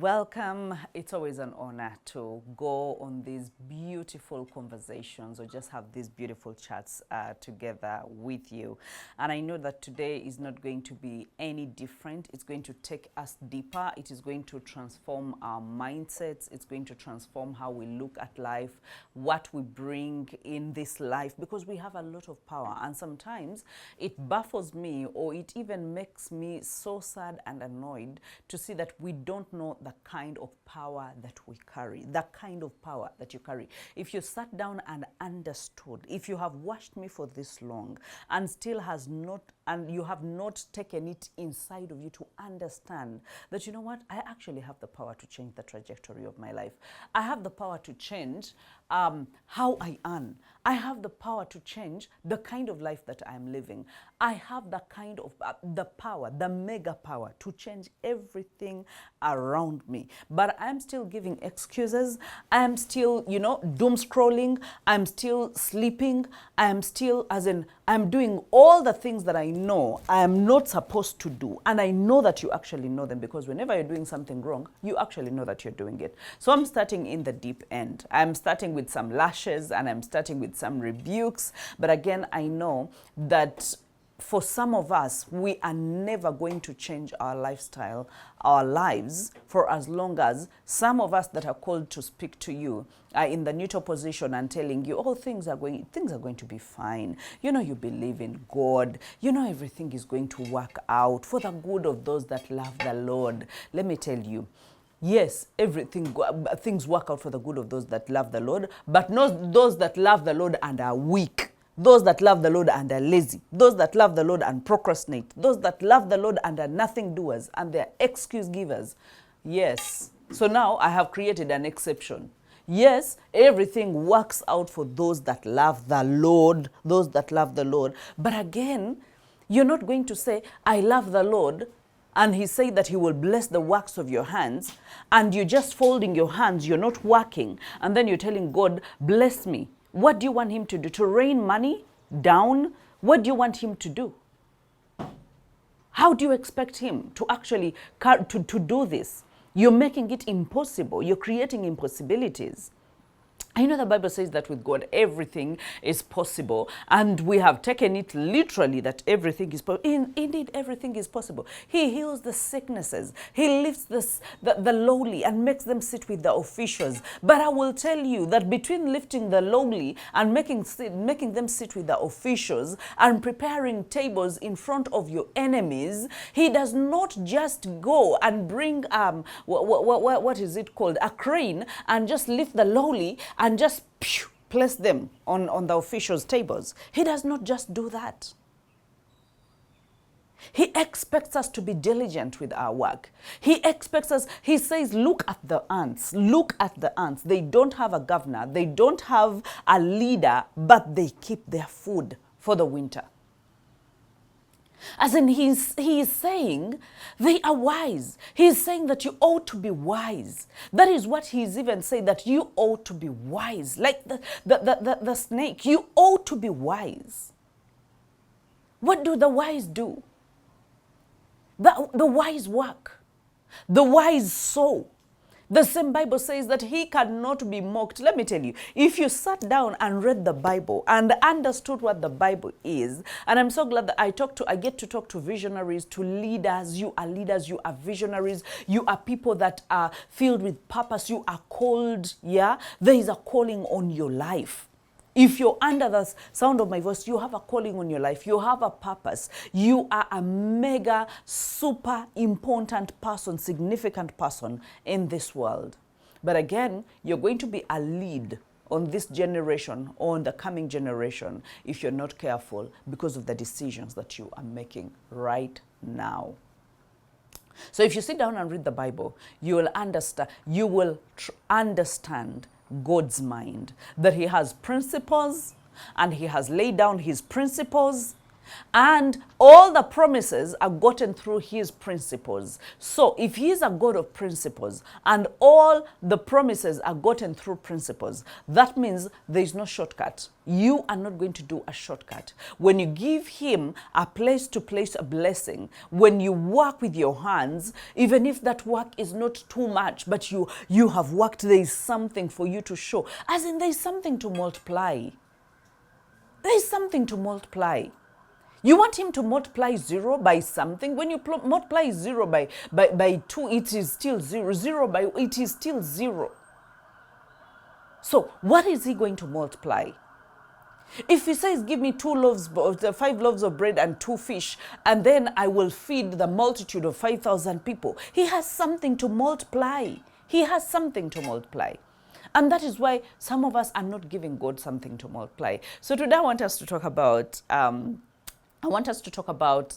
Welcome. It's always an honor to go on these beautiful conversations or just have these beautiful chats together with you. And I know that today is not going to be any different. It's going to take us deeper. It is going to transform our mindsets. It's going to transform how we look at life, what we bring in this life, because we have a lot of power. And sometimes it baffles me, or it even makes me so sad and annoyed to see that we don't know the kind of power that we carry, the kind of power that you carry. If you sat down and understood, if you have watched me for this long and still has not, and you have not taken it inside of you to understand that, you know what, I actually have the power to change the trajectory of my life. I have the power to change how I earn. I have the power to change the kind of life that I'm living. I have the kind of, the power, the mega power to change everything around me. But I'm still giving excuses. I'm still, doom scrolling. I'm still sleeping. I'm still, I'm doing all the things that I know I am not supposed to do. And I know that you actually know them, because whenever you're doing something wrong, you actually know that you're doing it. So I'm starting in the deep end. I'm starting with some lashes and I'm starting with some rebukes. But again, I know that for some of us, we are never going to change our lifestyle, our lives, for as long as some of us that are called to speak to you are in the neutral position and telling you, oh, things are going to be fine. You believe in God. Everything is going to work out for the good of those that love the Lord. Let me tell you, yes, things work out for the good of those that love the Lord, but not those that love the Lord and are weak. Those that love the Lord and are lazy. Those that love the Lord and procrastinate. Those that love the Lord and are nothing doers and they're excuse givers. Yes. So now I have created an exception. Yes, everything works out for those that love the Lord. Those that love the Lord. But again, you're not going to say, I love the Lord, and he said that he will bless the works of your hands, and you're just folding your hands, you're not working, and then you're telling God, bless me. What do you want him to do? To rain money down? What do you want him to do? How do you expect him to actually to do this? You're making it impossible. You're creating impossibilities. I know the Bible says that with God, everything is possible. And we have taken it literally that everything is possible. Indeed, everything is possible. He heals the sicknesses. He lifts the lowly and makes them sit with the officials. But I will tell you that between lifting the lowly and making them sit with the officials and preparing tables in front of your enemies, he does not just go and bring, what is it called? A crane, and just lift the lowly and just place them on the officials' tables. He does not just do that. He expects us to be diligent with our work. He expects us, he says, look at the ants. Look at the ants. They don't have a governor. They don't have a leader, but they keep their food for the winter. As in, he is saying they are wise. He is saying that you ought to be wise. That is what he's even saying, that you ought to be wise. Like the snake, you ought to be wise. What do the wise do? The wise work. The wise sow. The same Bible says that he cannot be mocked. Let me tell you, if you sat down and read the Bible and understood what the Bible is, and I'm so glad that I get to talk to visionaries, to leaders. You are leaders, you are visionaries, you are people that are filled with purpose, you are called, yeah? There is a calling on your life. If you're under the sound of my voice, you have a calling on your life. You have a purpose. You are a mega, super important person, significant person in this world. But again, you're going to be a lead on this generation or on the coming generation if you're not careful, because of the decisions that you are making right now. So if you sit down and read the Bible, you will understand God's mind, that he has principles and he has laid down his principles And all the promises are gotten through his principles. So if he is a God of principles and all the promises are gotten through principles, that means there is no shortcut. You are not going to do a shortcut. When you give him a place to place a blessing, when you work with your hands, even if that work is not too much, but you have worked, there is something for you to show. As in, there is something to multiply. There is something to multiply. You want him to multiply 0 by something. When you multiply 0 by 2, it is still 0. 0 by it is still 0. So what is he going to multiply? If he says, give me 5 loaves of bread and 2 fish, and then I will feed the multitude of 5,000 people, he has something to multiply. He has something to multiply. And that is why some of us are not giving God something to multiply. So today I want us to talk about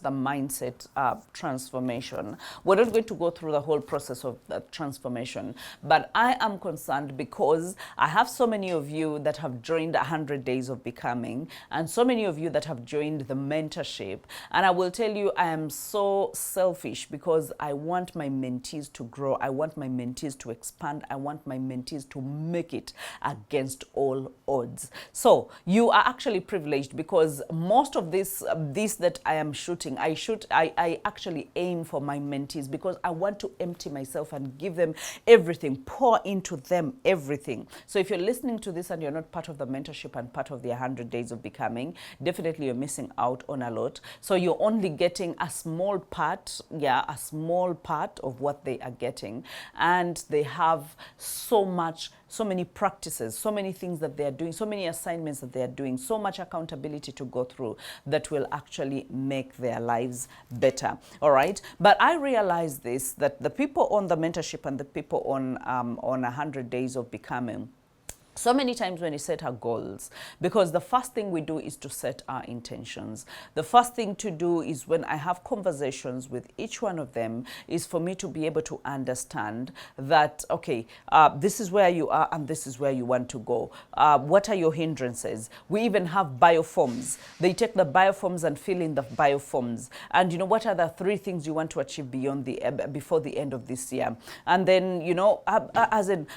the mindset transformation. We're not going to go through the whole process of the transformation, but I am concerned because I have so many of you that have joined 100 Days of Becoming, and so many of you that have joined the mentorship. And I will tell you, I am so selfish because I want my mentees to grow. I want my mentees to expand. I want my mentees to make it against all odds. So you are actually privileged because most of this that I am shooting, I actually aim for my mentees because I want to empty myself and give them everything, pour into them everything. So if you're listening to this and you're not part of the mentorship and part of the 100 Days of Becoming, definitely you're missing out on a lot. So you're only getting a small part, a small part of what they are getting. And they have so many practices, so many things that they are doing, so many assignments that they are doing, so much accountability to go through that will actually make their lives better. All right. But I realize this, that the people on the mentorship and the people on 100 Days of Becoming, so many times when we set our goals, because the first thing we do is to set our intentions. The first thing to do is when I have conversations with each one of them is for me to be able to understand that, okay, this is where you are and this is where you want to go. What are your hindrances? We even have bioforms. They take the bioforms and fill in the bioforms. And, you know, what are the 3 things you want to achieve before the end of this year? And then, you know, as in,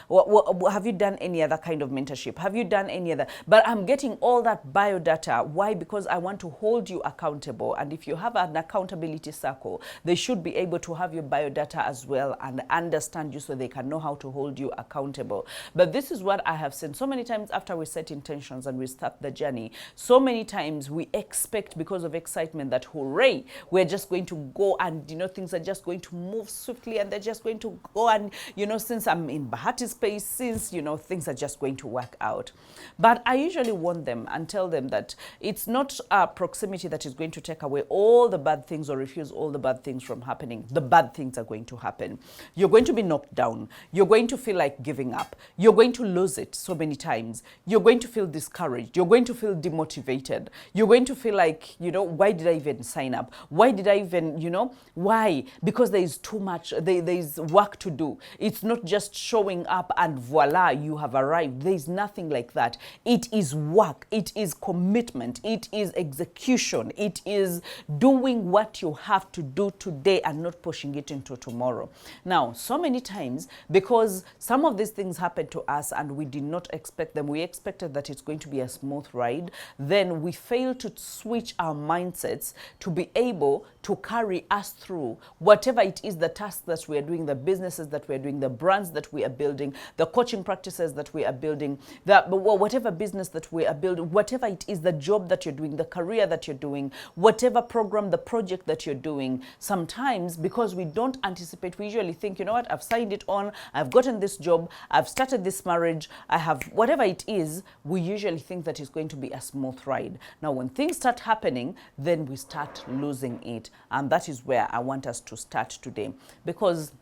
have you done any other kind of mentorship? Have you done any other? But I'm getting all that biodata. Why? Because I want to hold you accountable. And if you have an accountability circle, they should be able to have your biodata as well and understand you so they can know how to hold you accountable. But this is what I have seen so many times after we set intentions and we start the journey. So many times we expect, because of excitement, that hooray, we're just going to go and, you know, things are just going to move swiftly and they're just going to go. And, you know, since I'm in Bahati's space, since, you know, things are just going to work out. But I usually warn them and tell them that it's not proximity that is going to take away all the bad things or refuse all the bad things from happening. The bad things are going to happen. You're going to be knocked down. You're going to feel like giving up. You're going to lose it so many times. You're going to feel discouraged. You're going to feel demotivated. You're going to feel like, you know, why did I even sign up? Why did I even, you know, why? Because there is too much, there is work to do. It's not just showing up and voila, you have arrived. There is nothing like that. It is work. It is commitment. It is execution. It is doing what you have to do today and not pushing it into tomorrow. Now, so many times, because some of these things happen to us and we did not expect them, we expected that it's going to be a smooth ride, then we fail to switch our mindsets to be able to carry us through whatever it is, the tasks that we are doing, the businesses that we are doing, the brands that we are building, the coaching practices that we are building, whatever business that we are building, whatever it is, the job that you're doing, the career that you're doing, whatever program, the project that you're doing. Sometimes, because we don't anticipate, we usually think, you know what, I've signed it on, I've gotten this job, I've started this marriage, I have whatever it is, we usually think that it's going to be a smooth ride. Now, when things start happening, then we start losing it. And that is where I want us to start today. Because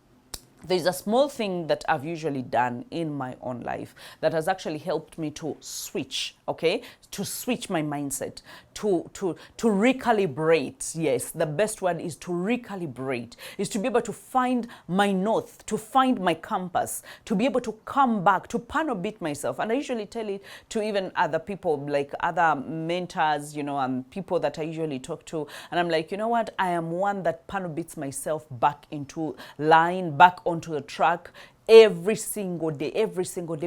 there's a small thing that I've usually done in my own life that has actually helped me to switch, okay? To switch my mindset, to recalibrate. Yes, the best word is to recalibrate, is to be able to find my north, to find my compass, to be able to come back, to panobit myself. And I usually tell it to even other people, like other mentors, you know, people that I usually talk to. And I'm like, you know what? I am one that panobits myself back into line, back onto the track every single day,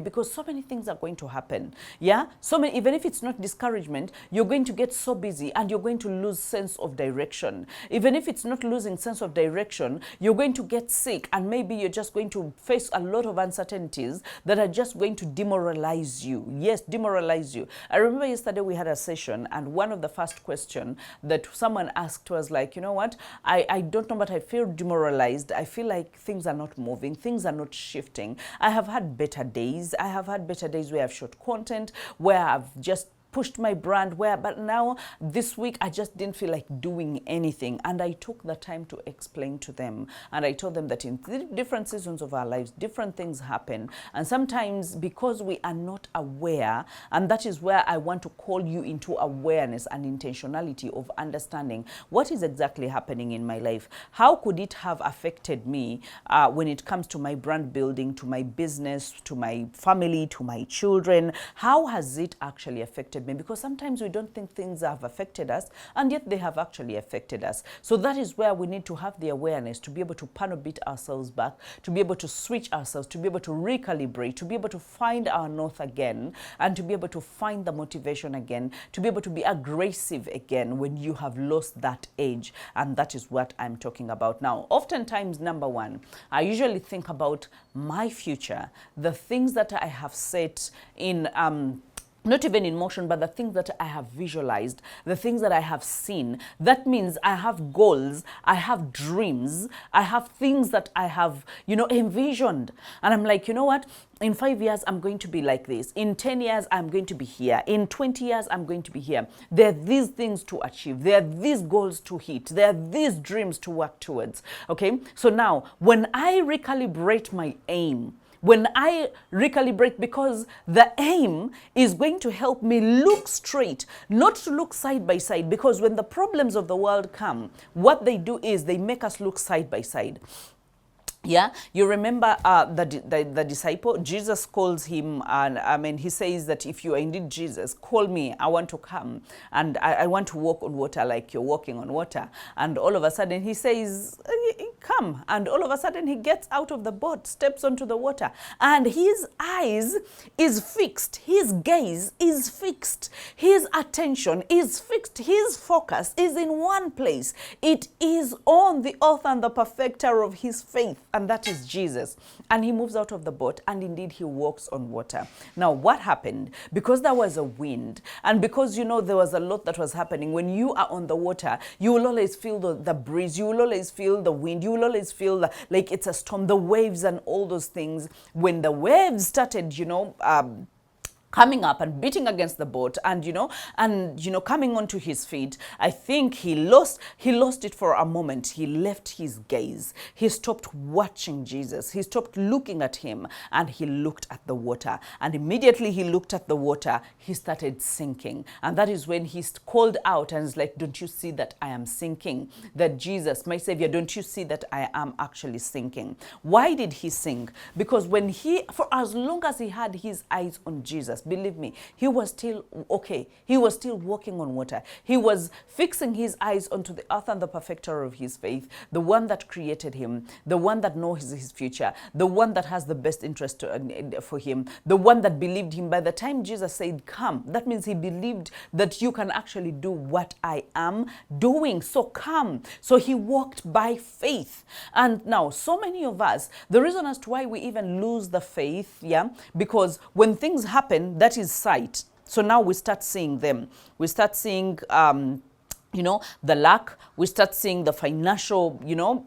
because so many things are going to happen. Yeah, so many, even if it's not discouragement, you're going to get so busy and you're going to lose sense of direction. Even if it's not losing sense of direction, you're going to get sick, and maybe you're just going to face a lot of uncertainties that are just going to demoralize you. Yes, demoralize you. I remember yesterday we had a session, and one of the first question that someone asked was like, you know what, I don't know, but I feel demoralized. I feel like things are not moving, things are not shifting. I have had better days. I have had better days where I've shot content, where I've just pushed my brand, but now this week I just didn't feel like doing anything. And I took the time to explain to them, and I told them that in different seasons of our lives, different things happen, and sometimes because we are not aware, and that is where I want to call you into awareness and intentionality of understanding what is exactly happening in my life. How could it have affected me when it comes to my brand building, to my business, to my family, to my children? How has it actually affected me? Because sometimes we don't think things have affected us, and yet they have actually affected us. So that is where we need to have the awareness to be able to panobit ourselves back, to be able to switch ourselves, to be able to recalibrate, to be able to find our north again, and to be able to find the motivation again, to be able to be aggressive again when you have lost that edge. And that is what I'm talking about now. Oftentimes, number one, I usually think about my future, the things that I have set in not even in motion, but the things that I have visualized, the things that I have seen. That means I have goals, I have dreams, I have things that I have, envisioned. And I'm like, you know what? In 5 years, I'm going to be like this. In 10 years, I'm going to be here. In 20 years, I'm going to be here. There are these things to achieve. There are these goals to hit. There are these dreams to work towards. Okay? So now, when I recalibrate my aim, when I recalibrate, because the aim is going to help me look straight, not to look side by side, because when the problems of the world come, what they do is they make us look side by side. Yeah, you remember the disciple, Jesus calls him, and he says that if you are indeed Jesus, call me, I want to come, and I want to walk on water like you're walking on water. And all of a sudden he says, come, and all of a sudden he gets out of the boat, steps onto the water, and his eyes is fixed, his gaze is fixed, his attention is fixed, his focus is in one place. It is on the author and the perfecter of his faith, and that is Jesus. And he moves out of the boat, and indeed he walks on water. Now, what happened? Because there was a wind, and because, there was a lot that was happening. When you are on the water, you will always feel the breeze, you will always feel the wind, you will always feel like it's a storm, the waves and all those things. When the waves started, coming up and beating against the boat, and coming onto his feet, I think he lost it for a moment. He left his gaze. He stopped watching Jesus. He stopped looking at him, and he looked at the water. And immediately he looked at the water, he started sinking. And that is when he called out and is like, don't you see that I am sinking? That Jesus, my Savior, don't you see that I am actually sinking? Why did he sink? Because for as long as he had his eyes on Jesus, believe me, he was still okay. He was still walking on water. He was fixing his eyes onto the author and the perfecter of his faith, the one that created him, the one that knows his future, the one that has the best interest for him, the one that believed him. By the time Jesus said, come, that means he believed that you can actually do what I am doing. So come. So he walked by faith. And now, so many of us, the reason as to why we even lose the faith, because when things happen, that is sight. So now we start seeing them. We start seeing you know, the lack. We start seeing the financial, you know,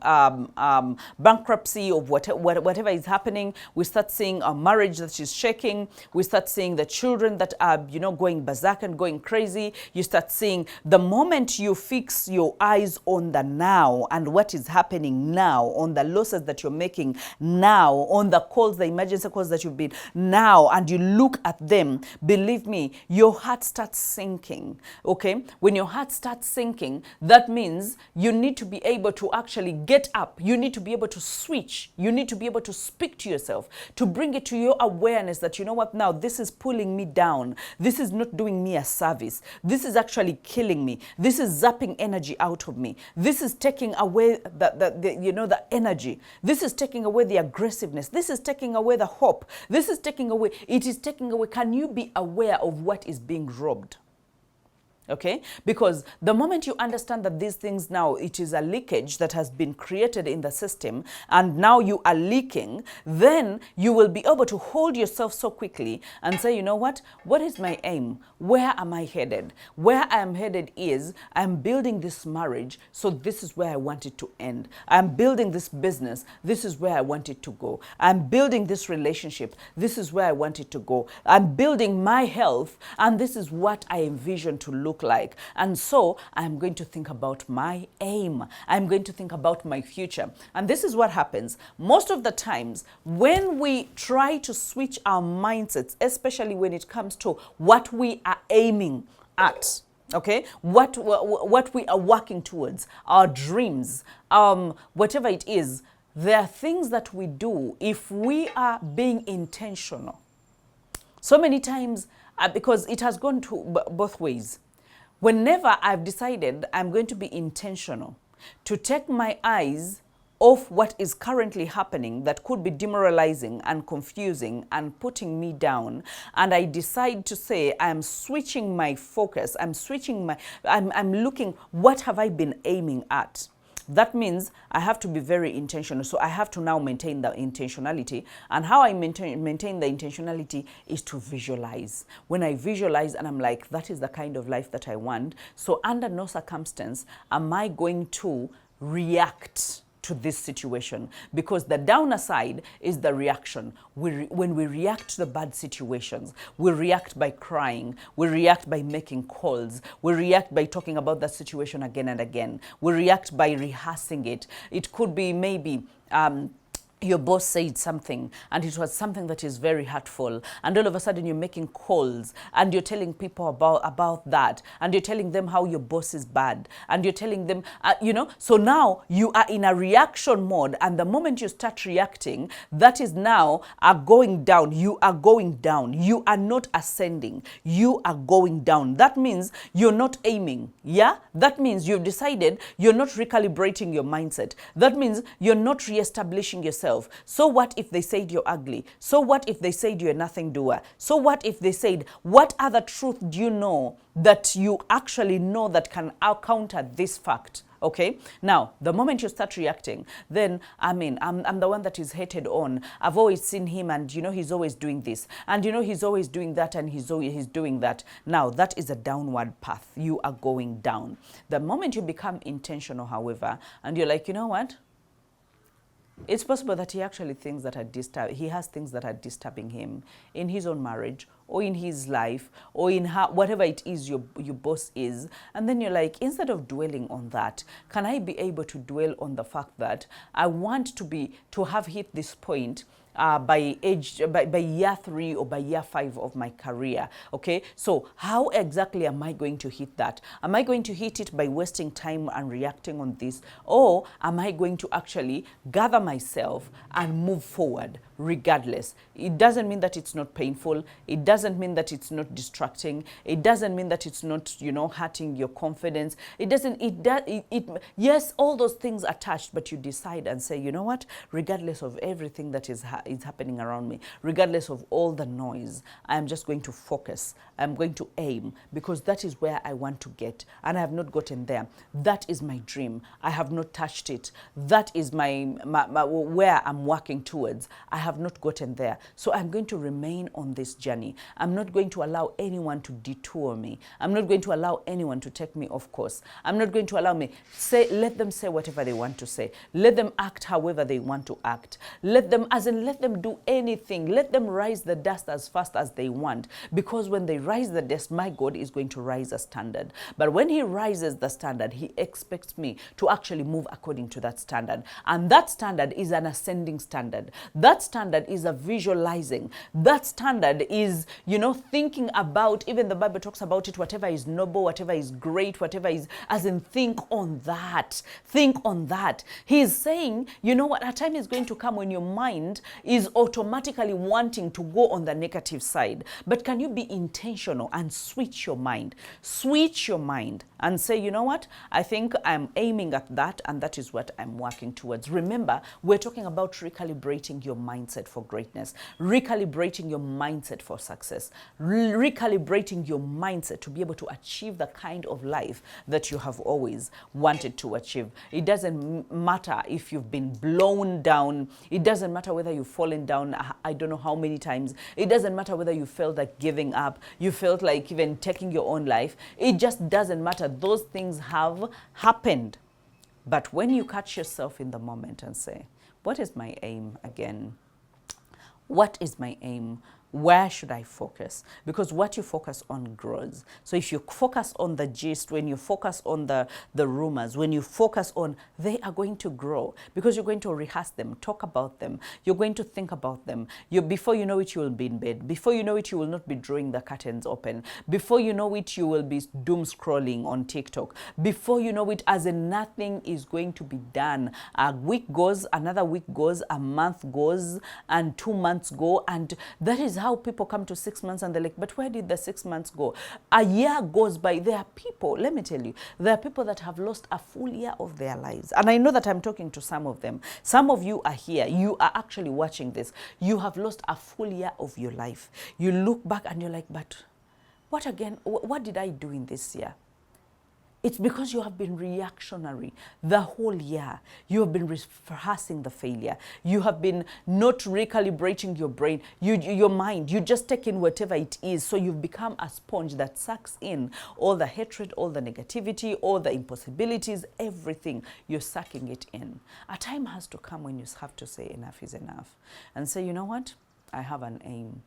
bankruptcy of whatever is happening. We start seeing a marriage that is shaking. We start seeing the children that are, you know, going berserk and going crazy. You start seeing the moment you fix your eyes on the now and what is happening now, on the losses that you're making now, on the calls, the emergency calls that you've been now, and you look at them, believe me, your heart starts sinking, okay? When your heart starts sinking, that means you need to be able to actually get up. You need to be able to switch. You need to be able to speak to yourself, to bring it to your awareness that, you know what, now this is pulling me down. This is not doing me a service. This is actually killing me. This is zapping energy out of me. This is taking away the energy. This is taking away the aggressiveness. This is taking away the hope. This is taking away, it is taking away. Can you be aware of what is being robbed? Okay, because the moment you understand that these things now, it is a leakage that has been created in the system, and now you are leaking, then you will be able to hold yourself so quickly and say, you know what is my aim? Where am I headed? Where I am headed is, I'm building this marriage, so this is where I want it to end. I'm building this business, this is where I want it to go. I'm building this relationship, this is where I want it to go. I'm building my health, and this is what I envision to look like. And so I'm going to think about my aim. I'm going to think about my future. And this is what happens most of the times when we try to switch our mindsets, especially when it comes to what we are aiming at. Okay, what we are working towards, our dreams, whatever it is. There are things that we do if we are being intentional. So many times, because it has gone to both ways. Whenever I've decided I'm going to be intentional, to take my eyes off what is currently happening that could be demoralizing and confusing and putting me down, and I decide to say I'm switching my focus, I'm looking, what have I been aiming at? That means I have to be very intentional. So I have to now maintain the intentionality. And how I maintain the intentionality is to visualize. When I visualize and I'm like, that is the kind of life that I want. So under no circumstance am I going to react to this situation, because the downer side is the reaction. When we react to the bad situations, we react by crying, we react by making calls, we react by talking about that situation again and again, we react by rehearsing it. It could be maybe your boss said something and it was something that is very hurtful, and all of a sudden you're making calls and you're telling people about that, and you're telling them how your boss is bad, and you're telling them, so now you are in a reaction mode, and the moment you start reacting, that is now going down. You are going down. You are not ascending. You are going down. That means you're not aiming. Yeah? That means you've decided you're not recalibrating your mindset. That means you're not reestablishing yourself. So what if they said you're ugly? So what if they said you're a nothing doer? So what if they said, what other truth do you know that you actually know that can counter this fact? Okay, now the moment you start reacting, then I'm the one that is hated on. I've always seen him, and he's always doing this, and he's always doing that, and he's doing that. Now that is a downward path. You are going down. The moment you become intentional, however, and you're like, you know what? It's possible that he actually thinks that he has things that are disturbing him in his own marriage, or in his life, or in whatever it is your boss is. And then you're like, instead of dwelling on that, can I be able to dwell on the fact that I want to have hit this point by year 3 or by year 5 of my career? Okay, so how exactly am I going to hit that? Am I going to hit it by wasting time and reacting on this, or am I going to actually gather myself and move forward regardless? It doesn't mean that it's not painful. It doesn't mean that it's not distracting. It doesn't mean that it's not hurting your confidence. Yes, all those things attached, but you decide and say, you know what, regardless of everything that is happening around me, regardless of all the noise, I'm just going to focus. I'm going to aim, because that is where I want to get, and I have not gotten there. That is my dream. I have not touched it. That is my where I'm working towards. I have not gotten there. So I'm going to remain on this journey. I'm not going to allow anyone to detour me. I'm not going to allow anyone to take me off course. I'm not going to allow let them say whatever they want to say. Let them act however they want to act. Let them do anything. Let them rise the dust as fast as they want. Because when they rise the dust, my God is going to rise a standard. But when he rises the standard, he expects me to actually move according to that standard. And that standard is an ascending standard. That standard is a visualizing. That standard is, thinking about, even the Bible talks about it, whatever is noble, whatever is great, whatever is, as in think on that. Think on that. He is saying, you know what, a time is going to come when your mind is automatically wanting to go on the negative side. But can you be intentional and switch your mind? Switch your mind and say, you know what, I think I'm aiming at that, and that is what I'm working towards. Remember, we're talking about recalibrating your mindset for greatness, recalibrating your mindset for success, recalibrating your mindset to be able to achieve the kind of life that you have always wanted to achieve. It doesn't matter if you've been blown down. It doesn't matter whether you've fallen down, I don't know how many times. It doesn't matter whether you felt like giving up, you felt like even taking your own life. It just doesn't matter. Those things have happened. But when you catch yourself in the moment and say, what is my aim again? What is my aim? Where should I focus? Because what you focus on grows. So if you focus on the gist, when you focus on the rumors, when you focus on, they are going to grow because you're going to rehearse them, talk about them. You're going to think about them. Before you know it, you will be in bed. Before you know it, you will not be drawing the curtains open. Before you know it, you will be doom scrolling on TikTok. Before you know it, as in nothing is going to be done. A week goes, another week goes, a month goes, and 2 months go, and that is how people come to 6 months and they're like, but where did the 6 months go? A year goes by. There are people, let me tell you, there are people that have lost a full year of their lives. And I know that I'm talking to some of them. Some of you are here. You are actually watching this. You have lost a full year of your life. You look back and you're like, but what again? What did I do in this year? It's because you have been reactionary the whole year. You have been rehearsing the failure. You have been not recalibrating your brain, your mind. You just take in whatever it is. So you've become a sponge that sucks in all the hatred, all the negativity, all the impossibilities, everything. You're sucking it in. A time has to come when you have to say enough is enough. And say, you know what? I have an aim.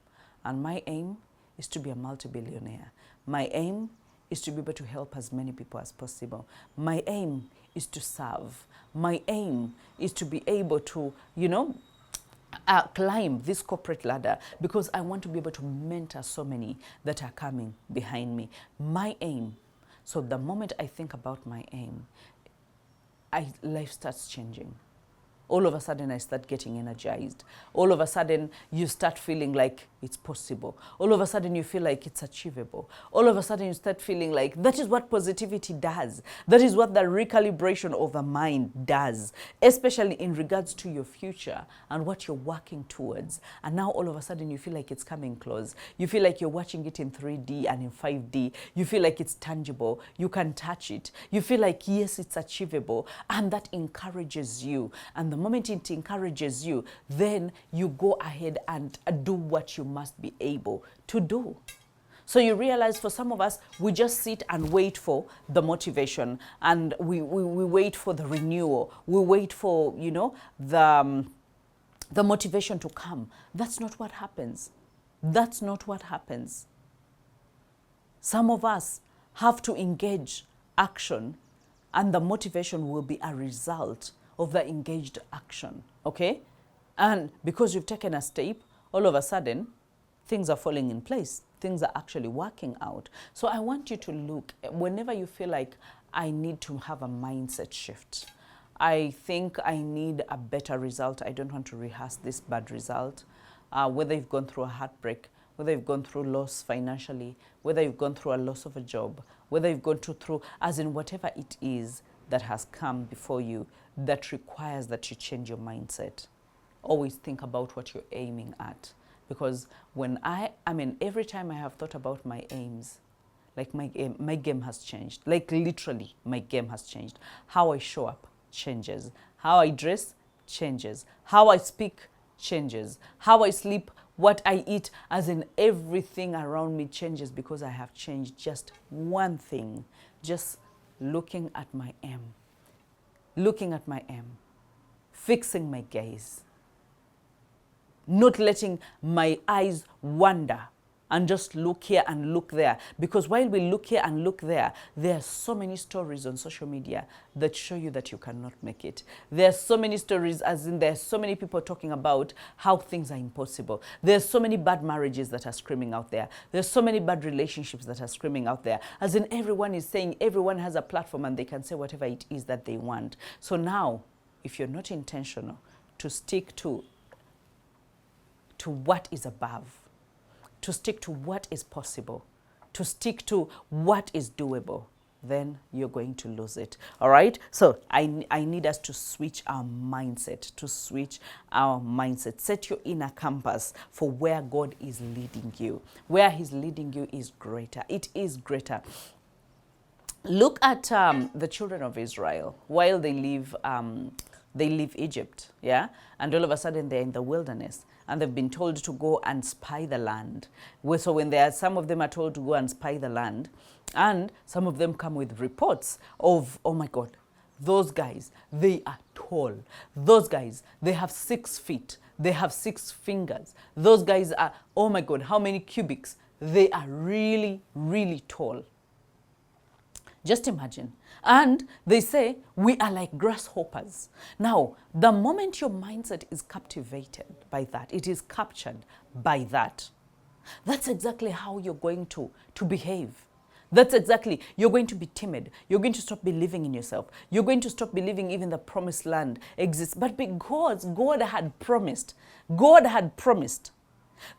And my aim is to be a multi-billionaire. My aim is to be able to help as many people as possible. My aim is to serve. My aim is to be able to, climb this corporate ladder because I want to be able to mentor so many that are coming behind me. My aim. So the moment I think about my aim, life starts changing. All of a sudden, I start getting energized. All of a sudden, you start feeling like it's possible. All of a sudden, you feel like it's achievable. All of a sudden, you start feeling like that is what positivity does. That is what the recalibration of the mind does, especially in regards to your future and what you're working towards. And now, all of a sudden, you feel like it's coming close. You feel like you're watching it in 3D and in 5D. You feel like it's tangible. You can touch it. You feel like, yes, it's achievable. And that encourages you. And the moment it encourages you, then you go ahead and do what you must be able to do. So you realize for some of us, we just sit and wait for the motivation, and we wait for the renewal. We wait for, the motivation to come. That's not what happens. That's not what happens. Some of us have to engage action, and the motivation will be a result of the engaged action, okay? And because you've taken a step, all of a sudden, things are falling in place. Things are actually working out. So I want you to look, whenever you feel like I need to have a mindset shift, I think I need a better result. I don't want to rehearse this bad result. Whether you've gone through a heartbreak, whether you've gone through loss financially, whether you've gone through a loss of a job, whether you've gone through, as in whatever it is that has come before you that requires that you change your mindset. Always think about what you're aiming at. Because when every time I have thought about my aims, like my game has changed. Like literally, my game has changed. How I show up changes. How I dress changes. How I speak changes. How I sleep, what I eat, as in everything around me changes because I have changed just one thing. Just looking at my aim. Looking at my aim. Fixing my gaze. Not letting my eyes wander and just look here and look there. Because while we look here and look there, there are so many stories on social media that show you that you cannot make it. There are so many stories, as in there are so many people talking about how things are impossible. There are so many bad marriages that are screaming out there. There are so many bad relationships that are screaming out there. As in everyone is saying, everyone has a platform and they can say whatever it is that they want. So now, if you're not intentional to stick to what is above, to stick to what is possible, to stick to what is doable, then you're going to lose it. All right? So I need us to switch our mindset, Set your inner compass for where God is leading you. Where he's leading you is greater. It is greater. Look at the children of Israel while they leave Egypt, yeah? And all of a sudden they're in the wilderness. And they've been told to go and spy the land. So when some of them are told to go and spy the land, and some of them come with reports of, oh my God, those guys, they are tall. Those guys, they have 6 feet. They have 6 fingers. Those guys are, oh my God, how many cubics? They are really, really tall. Just imagine. And they say, we are like grasshoppers. Now, the moment your mindset is captivated by that, it is captured by that, that's exactly how you're going to behave. That's exactly, you're going to be timid. You're going to stop believing in yourself. You're going to stop believing even the promised land exists. But because God had promised,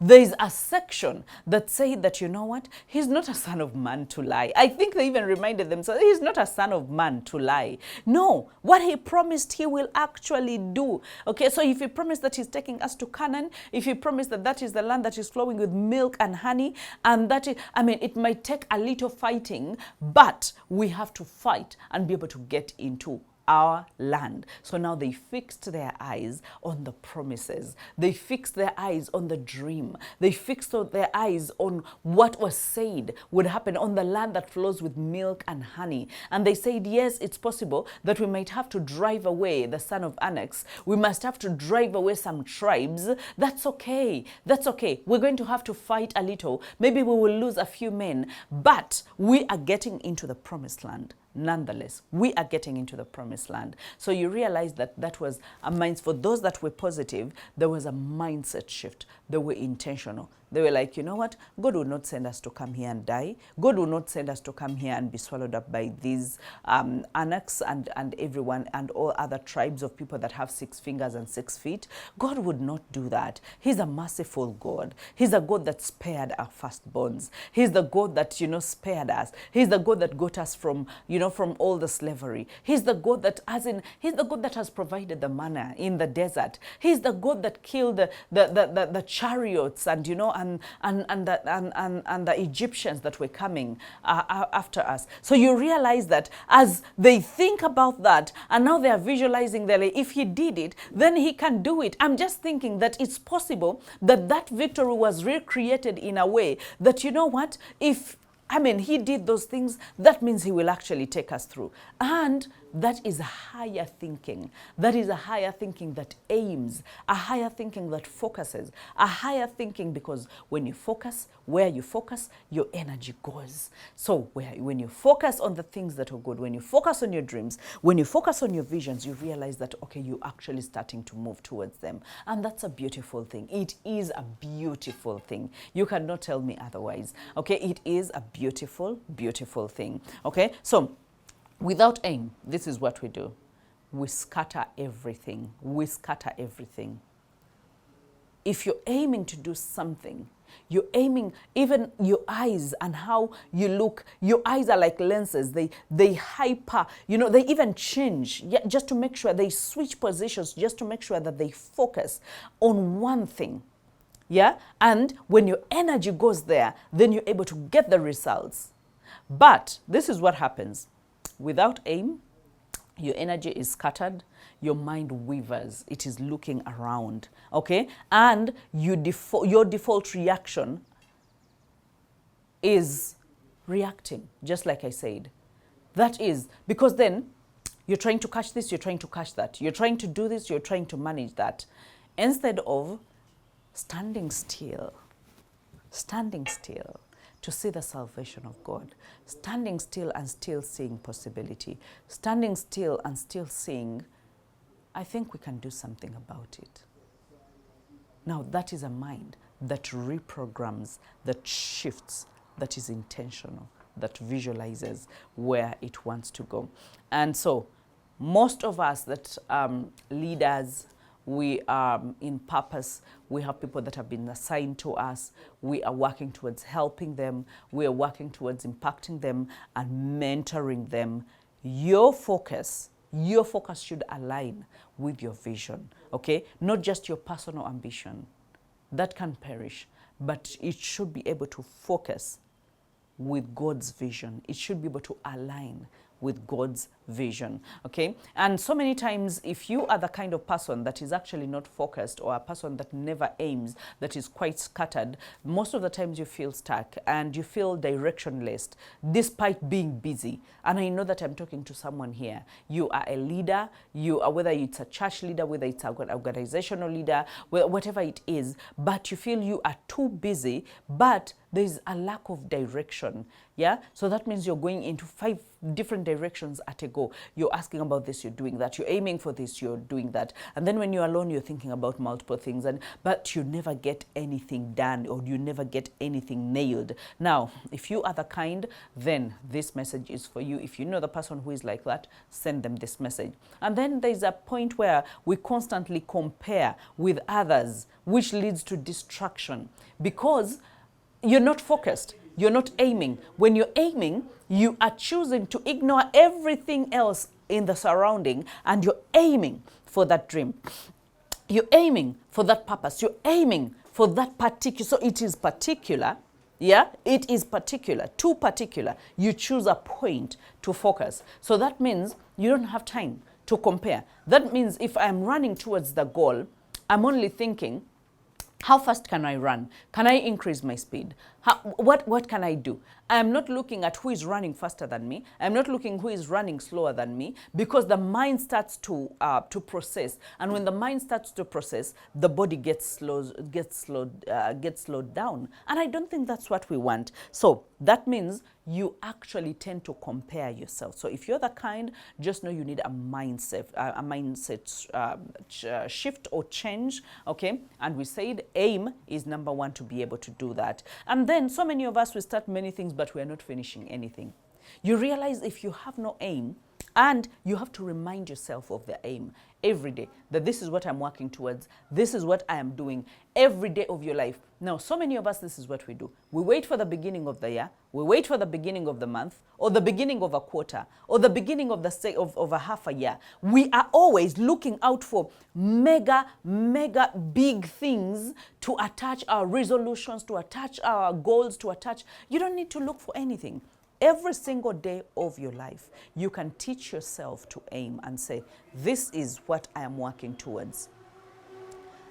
there is a section that said that, you know what, he's not a son of man to lie. I think they even reminded themselves, he's not a son of man to lie. No, what he promised he will actually do. Okay, so if he promised that he's taking us to Canaan, if he promised that that is the land that is flowing with milk and honey, and that is, it might take a little fighting, but we have to fight and be able to get into our land. So now they fixed their eyes on the promises. They fixed their eyes on the dream. They fixed their eyes on what was said would happen on the land that flows with milk and honey. And they said, yes, it's possible that we might have to drive away the son of Anak. We must have to drive away some tribes. That's okay. That's okay. We're going to have to fight a little. Maybe we will lose a few men, but we are getting into the promised land. Nonetheless, we are getting into the promised land. So you realize that that was a mindset. For those that were positive, there was a mindset shift. They were intentional. They were like, you know what? God will not send us to come here and die. God will not send us to come here and be swallowed up by these Anaks and everyone and all other tribes of people that have 6 fingers and 6 feet. God would not do that. He's a merciful God. He's a God that spared our firstborns. He's the God that, spared us. He's the God that got us from, from all the slavery. He's the God that, he's the God that has provided the manna in the desert. He's the God that killed the chariots and, and the Egyptians that were coming after us. So you realize that as they think about that, and now they are visualizing that if he did it, then he can do it. I'm just thinking that it's possible that that victory was recreated in a way that, you know what, if he did those things, that means he will actually take us through. And that is a higher thinking. That is a higher thinking that aims, a higher thinking that focuses, a higher thinking, because when you focus, where you focus, your energy goes. So when you focus on the things that are good, when you focus on your dreams, when you focus on your visions, you realize that, okay, you're actually starting to move towards them. And that's a beautiful thing. It is a beautiful thing. You cannot tell me otherwise. Okay, it is a beautiful, beautiful thing. Okay, so without aim, this is what we do. We scatter everything. We scatter everything. If you're aiming to do something, you're aiming, even your eyes and how you look, your eyes are like lenses. They hyper, they even change, just to make sure they switch positions, just to make sure that they focus on one thing. Yeah? And when your energy goes there, then you're able to get the results. But this is what happens. Without aim, your energy is scattered, your mind wavers, it is looking around, okay? And your default reaction is reacting, just like I said. That is, because then you're trying to catch this, you're trying to catch that. You're trying to do this, you're trying to manage that. Instead of standing still to see the salvation of God, standing still and still seeing possibility, standing still and still seeing, I think we can do something about it. Now, that is a mind that reprograms, that shifts, that is intentional, that visualizes where it wants to go. And so, most of us that leaders, we are in purpose, we have people that have been assigned to us, we are working towards helping them, we are working towards impacting them and mentoring them. Your focus should align with your vision, okay? Not just your personal ambition. That can perish, but it should be able to focus with God's vision. It should be able to align with God's vision, okay? And so many times, if you are the kind of person that is actually not focused, or a person that never aims, that is quite scattered, most of the times you feel stuck and you feel directionless despite being busy. And I know that I'm talking to someone here. You are a leader, you are, whether it's a church leader, whether it's an organizational leader, whatever it is, but you feel you are too busy, but there's a lack of direction. Yeah, so that means you're going into 5 different directions at a go. You're asking about this, you're doing that. You're aiming for this, you're doing that. And then when you're alone, you're thinking about multiple things, but you never get anything done, or you never get anything nailed. Now, if you are the kind, then this message is for you. If you know the person who is like that, send them this message. And then there's a point where we constantly compare with others, which leads to distraction, because you're not focused. You're not aiming. When you're aiming, you are choosing to ignore everything else in the surrounding, and you're aiming for that dream. You're aiming for that purpose. You're aiming for that particular. So it is particular. Yeah, it is particular, too particular. You choose a point to focus. So that means you don't have time to compare. That means if I'm running towards the goal, I'm only thinking, how fast can I run? Can I increase my speed? What can I do? I am not looking at who is running faster than me. I'm not looking who is running slower than me, because the mind starts to process. And when the mind starts to process, the body gets slowed down. And I don't think that's what we want. So that means you actually tend to compare yourself. So if you're the kind, just know you need a mindset shift or change, okay? And we said aim is number 1 to be able to do that. And then so many of us, we start many things, but we are not finishing anything. You realize if you have no aim, and you have to remind yourself of the aim every day, that this is what I'm working towards, this is what I am doing every day of your life. Now, so many of us, this is what we do. We wait for the beginning of the year, we wait for the beginning of the month, or the beginning of a quarter, or the beginning of of a half a year. We are always looking out for mega big things to attach our resolutions, to attach our goals, to attach. You don't need to look for anything. Every single day of your life, you can teach yourself to aim and say, this is what I am working towards.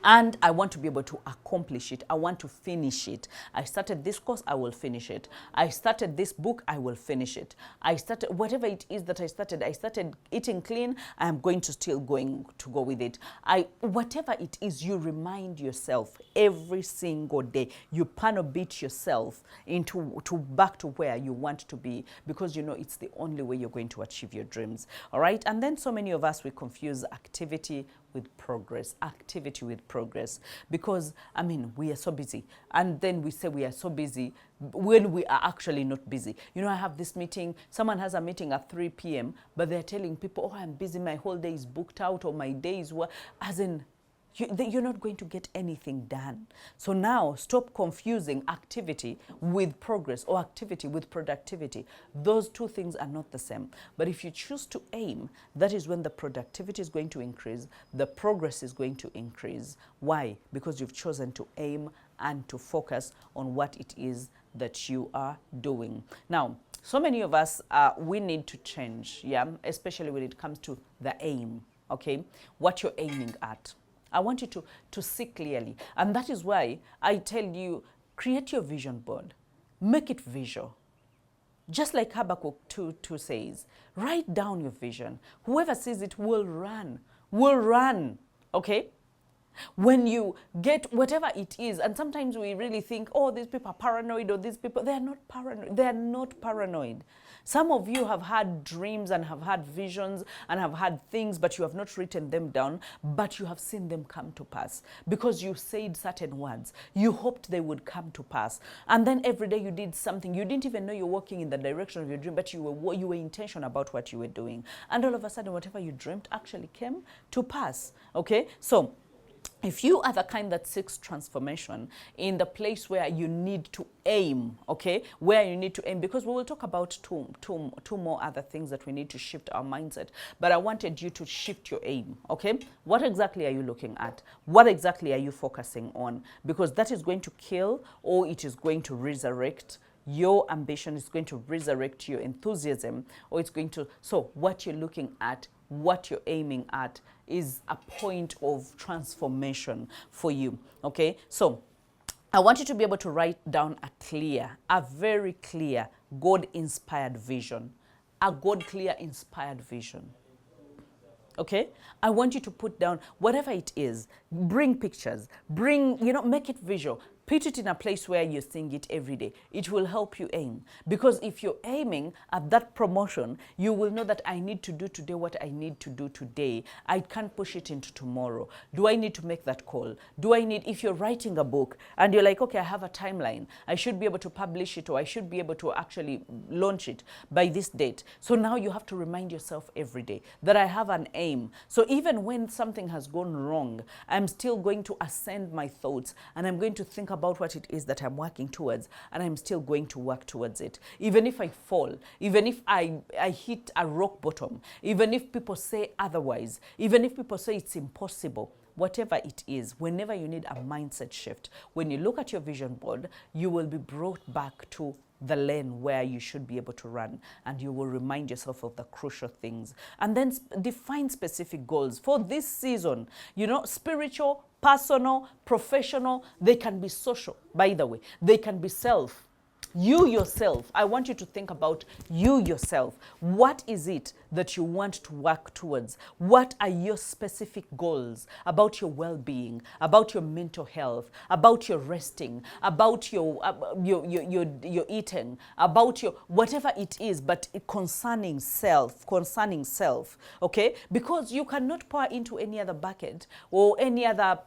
And I want to be able to accomplish it. I want to finish it. I started this course, I will finish it. I started this book, I will finish it. I started whatever it is that I started eating clean, I am going to still going to go with it. Whatever it is, you remind yourself every single day. You panel beat yourself back to where you want to be, because you know it's the only way you're going to achieve your dreams. All right? And then so many of us, we confuse activity with progress, because I mean, we are so busy, and then we say we are so busy when we are actually not busy. You know, I have this meeting, someone has a meeting at 3 p.m., but they're telling people, oh, I'm busy, my whole day is booked out, or my day is what, as in, you're not going to get anything done. So now stop confusing activity with progress, or activity with productivity. Those two things are not the same. But if you choose to aim, that is when the productivity is going to increase, the progress is going to increase. Why? Because you've chosen to aim and to focus on what it is that you are doing. Now, so many of us, we need to change, yeah, especially when it comes to the aim, okay, what you're aiming at. I want you to see clearly. And that is why I tell you, create your vision board. Make it visual. Just like Habakkuk 2:2 says, write down your vision. Whoever sees it will run, okay? When you get whatever it is, and sometimes we really think, oh, these people are paranoid, or these people, they are not paranoid. They are not paranoid. Some of you have had dreams and have had visions and have had things, but you have not written them down, but you have seen them come to pass because you said certain words. You hoped they would come to pass. And then every day you did something. You didn't even know you're walking in the direction of your dream, but you were intentional about what you were doing. And all of a sudden, whatever you dreamt actually came to pass. Okay? So, if you are the kind that seeks transformation in the place where you need to aim, okay, where you need to aim, because we will talk about two more other things that we need to shift our mindset, but I wanted you to shift your aim, okay? What exactly are you looking at? What exactly are you focusing on? Because that is going to kill, or it is going to resurrect your ambition, is going to resurrect your enthusiasm, or it's going to, so what you're looking at, what you're aiming at is a point of transformation for you, okay? So I want you to be able to write down a very clear, God-inspired vision, a God-clear inspired vision. Okay? I want you to put down whatever it is, bring pictures, make it visual. Put it in a place where you're seeing it every day. It will help you aim. Because if you're aiming at that promotion, you will know that I need to do today what I need to do today. I can't push it into tomorrow. Do I need to make that call? If you're writing a book and you're like, okay, I have a timeline. I should be able to publish it, or I should be able to actually launch it by this date. So now you have to remind yourself every day that I have an aim. So even when something has gone wrong, I'm still going to ascend my thoughts and I'm going to think about what it is that I'm working towards, and I'm still going to work towards it. Even if I fall, even if I hit a rock bottom, even if people say otherwise, even if people say it's impossible, whatever it is, whenever you need a mindset shift, when you look at your vision board, you will be brought back to the lane where you should be able to run, and you will remind yourself of the crucial things. And then define specific goals for this season, spiritual, personal, professional. They can be social, by the way. They can be self. You yourself, I want you to think about you yourself. What is it that you want to work towards? What are your specific goals about your well-being, about your mental health, about your resting, about your eating, about your whatever it is, but concerning self, okay? Because you cannot pour into any other bucket or any other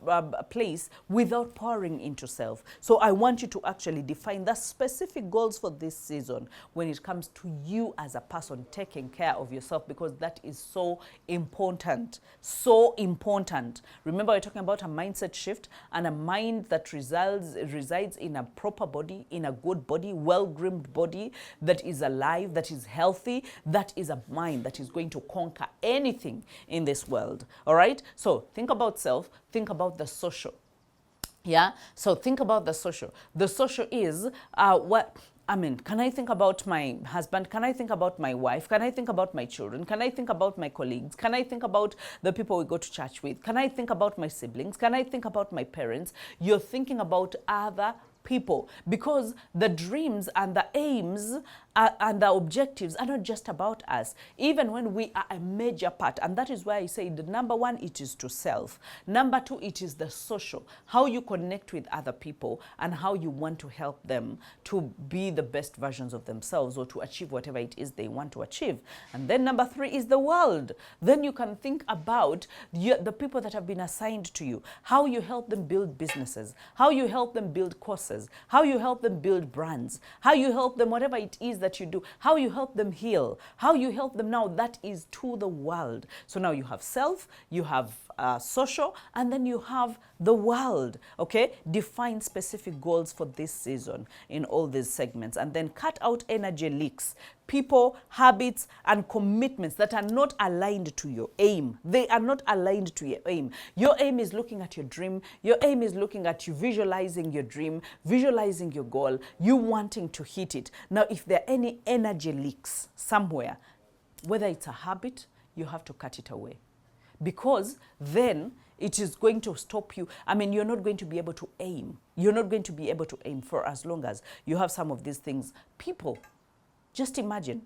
place without pouring into self. So I want you to actually define the specific goals for this season when it comes to you as a person taking care of yourself, because that is so important. So important. Remember, we're talking about a mindset shift and a mind that resides in a proper body, in a good body, well-groomed body that is alive, that is healthy. That is a mind that is going to conquer anything in this world. All right? So think about self, think about the social. Yeah, so think about the social. The social is can I think about my husband? Can I think about my wife? Can I think about my children? Can I think about my colleagues? Can I think about the people we go to church with? Can I think about my siblings? Can I think about my parents? You're thinking about other people, because the dreams and the aims and the objectives are not just about us, even when we are a major part. And that is why I say the number one, it is to self. Number two, it is the social, how you connect with other people and how you want to help them to be the best versions of themselves or to achieve whatever it is they want to achieve. And then number three is the world. Then you can think about the people that have been assigned to you, how you help them build businesses, how you help them build courses, how you help them build brands, how you help them, whatever it is that you do, how you help them heal, how you help them now. That is to the world. So now you have self, you have social, and then you have the world, okay? Define specific goals for this season in all these segments, and then cut out energy leaks, people, habits, and commitments that are not aligned to your aim. They are not aligned to your aim. Your aim is looking at your dream. Your aim is looking at you visualizing your dream, visualizing your goal, you wanting to hit it. Now, if there are any energy leaks somewhere, whether it's a habit, you have to cut it away. Because then it is going to stop you. I mean, you're not going to be able to aim. You're not going to be able to aim for as long as you have some of these things. People, just imagine.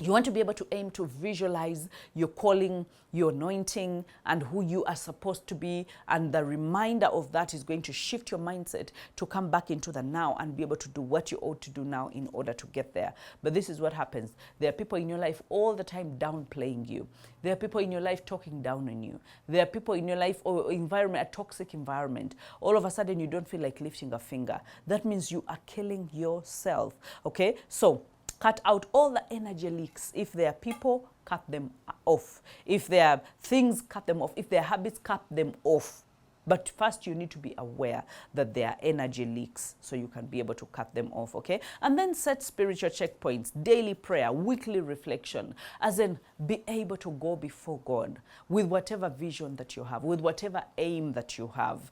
You want to be able to aim to visualize your calling, your anointing, and who you are supposed to be. And the reminder of that is going to shift your mindset to come back into the now and be able to do what you ought to do now in order to get there. But this is what happens. There are people in your life all the time downplaying you. There are people in your life talking down on you. There are people in your life or environment, a toxic environment. All of a sudden you don't feel like lifting a finger. That means you are killing yourself. Okay? So cut out all the energy leaks. If there are people, cut them off. If there are things, cut them off. If there are habits, cut them off. But first you need to be aware that there are energy leaks so you can be able to cut them off, okay? And then set spiritual checkpoints, daily prayer, weekly reflection, as in be able to go before God with whatever vision that you have, with whatever aim that you have.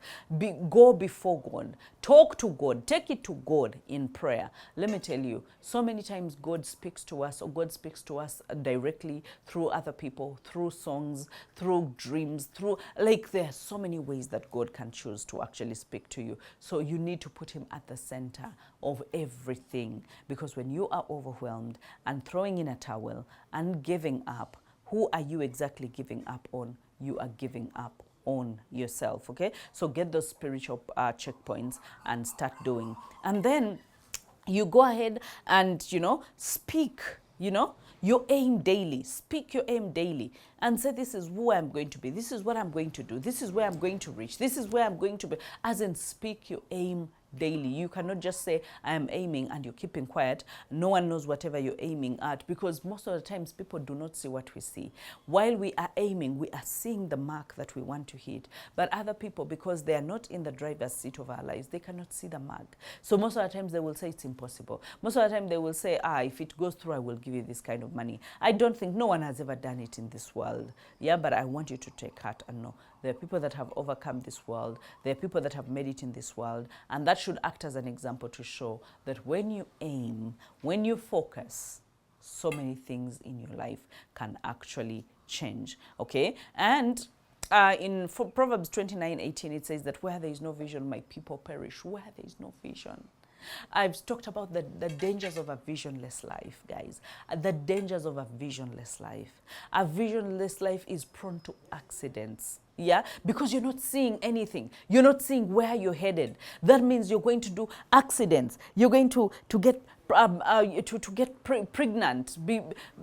Go before God, talk to God, take it to God in prayer. Let me tell you, so many times God speaks to us, or God speaks to us directly through other people, through songs, through dreams, through, like, there are so many ways that God can choose to actually speak to you. So you need to put him at the center of everything, because when you are overwhelmed and throwing in a towel and giving up, who are you exactly giving up on? You are giving up on yourself, okay? So get those spiritual checkpoints and start doing. And then you go ahead and, speak, your aim daily. Speak your aim daily and say, this is who I'm going to be. This is what I'm going to do. This is where I'm going to reach. This is where I'm going to be. As in, speak your aim daily. You cannot just say, I am aiming, and you're keeping quiet. No one knows whatever you're aiming at, because most of the times people do not see what we see. While we are aiming, we are seeing the mark that we want to hit. But other people, because they are not in the driver's seat of our lives, they cannot see the mark. So most of the times they will say it's impossible. Most of the time they will say, if it goes through, I will give you this kind of money. I don't think, no one has ever done it in this world. Yeah, but I want you to take heart and know there are people that have overcome this world. There are people that have made it in this world. And that should act as an example to show that when you aim, when you focus, so many things in your life can actually change. Okay? And in Proverbs 29:18, it says that where there is no vision, my people perish. Where there is no vision. I've talked about the dangers of a visionless life, guys. The dangers of a visionless life. A visionless life is prone to accidents. Yeah, because you're not seeing anything. You're not seeing where you're headed. That means you're going to do accidents. You're going to get pregnant,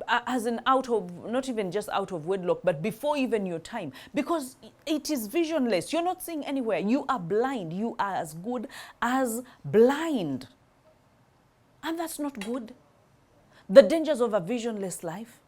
as in out of, not even just out of wedlock, but before even your time, because it is visionless. You're not seeing anywhere. You are blind. You are as good as blind. And that's not good. The dangers of a visionless life.